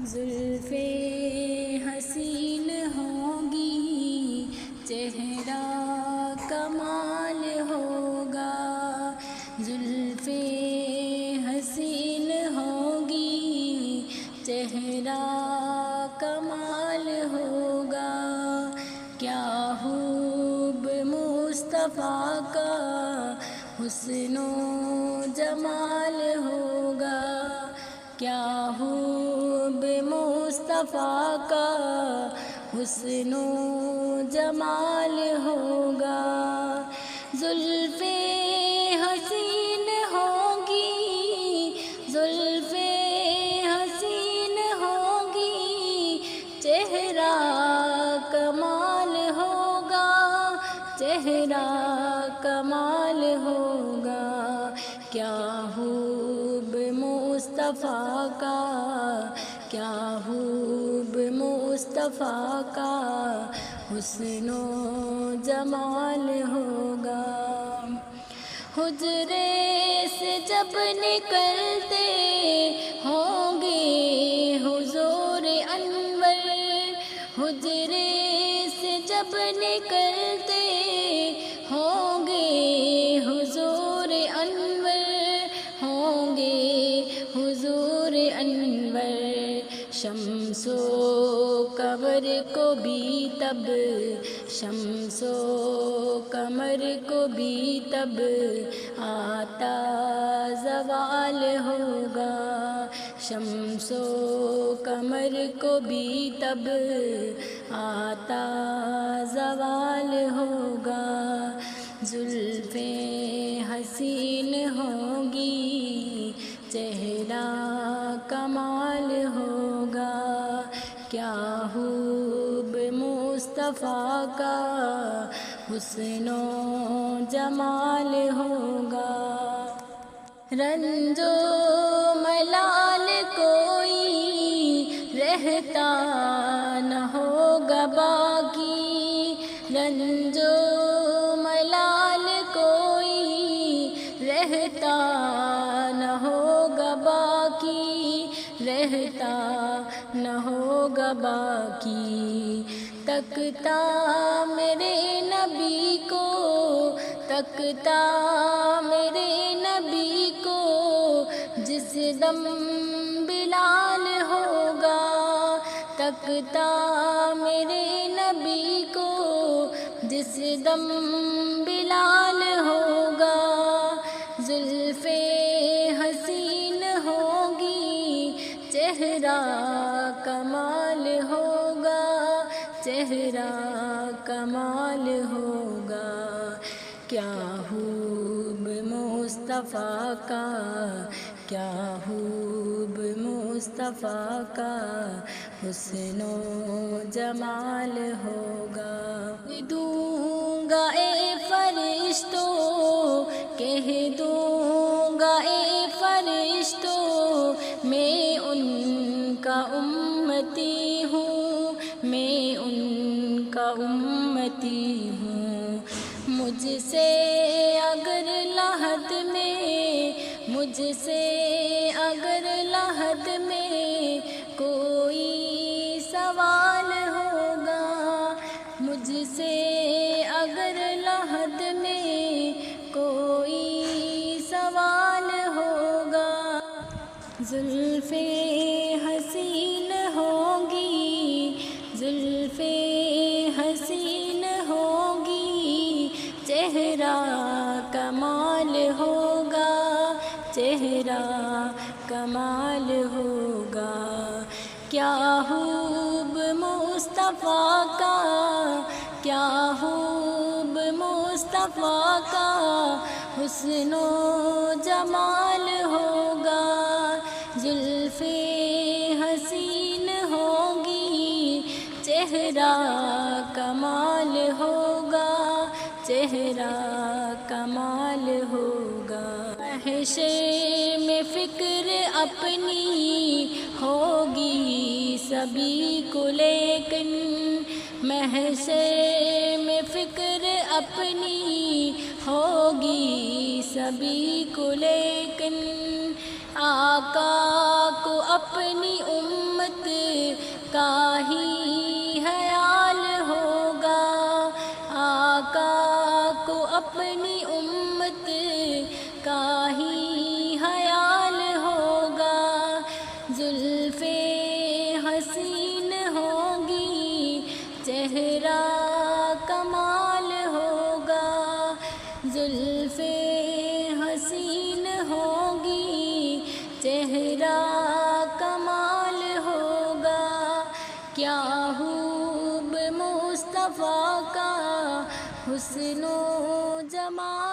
زلفیں حسین ہوں گی، چہرہ کمال ہوگا۔ زلفیں حسین ہوں گی، چہرہ کمال ہوگا۔ کیا خوب مصطفیٰ کا حسن و جمال ہوگا، کیا خوب مصطفیٰ کا حسن و جمال ہوگا۔ زلفیں حسین ہوں گی، زلفیں حسین ہوں گی، چہرہ کمال ہوگا، چہرہ کمال ہوگا۔ کیا خوب مصطفیٰ کا، کیا خوب مصطفیٰ کا حسن و جمال ہوگا۔ حجرے سے جب نکلتے ہوں گے حضور انور، حجرے سے جب نکلتے ہوں گے حضور انور، ہوں گے حضور انور۔ شمس و قمر کو بھی تب، شمس و قمر کو بھی تب آتا زوال ہوگا، شمس و قمر کو بھی تب آتا زوال ہوگا۔ زلفیں حسین ہوں گی، چہرہ کمال ہوگا، کیا خوب مصطفیٰ کا حسن و جمال ہوگا۔ رنج و ملال کوئی رہتا نہ ہوگا باقی، رنج و ملال کوئی رہتا نہ ہوگا باقی، رہتا نہ ہوگا باقی۔ تکتا میرے نبی کو، تکتا میرے نبی کو جس دم بلال ہوگا، تکتا میرے نبی کو جس دم بلال ہوگا۔ زلفیں حسین ہوں گی، چہرہ کمال ہوگا، چہرہ کمال ہوگا۔ کیا خوب مصطفیٰ کا، کیا خوب مصطفیٰ کا حسن و جمال ہوگا۔ دوں گا اے فرشتوں، کہہ دوں گا اے فرشتوں، میں ان کا امتی ہوں، میں ان کا امتی ہوں۔ مجھ سے اگر لحد میں، مجھ سے اگر لحد میں کوئی سوال ہوگا، مجھ سے اگر لحد میں کوئی سوال ہوگا۔ زلفیں حسین ہوں گی، زلفیں حسین ہوں گی، چہرہ کمال ہوگا، چہرہ کمال ہوگا۔ کیا خوب مصطفیٰ کا، کیا خوب مصطفیٰ کا حسن و جمال ہوگا۔ زلفیں حسین ہوں گی، چہرہ کمال ہوگا، چہرہ کمال ہوگا۔ محشر میں فکر اپنی ہوگی سبھی کو لیکن، محشر میں فکر اپنی ہوگی سبھی کو لیکن، آقا کو اپنی امت امت کا ہی خیال ہوگا، آقا کو اپنی امت کا ہی خیال ہوگا، زلف حسین ہوگی چہرہ کمال ہوگا، زلف حسین ہوگی چہرہ کمال ہوگا، کیا خوب مصطفیٰ کا حسن و جمال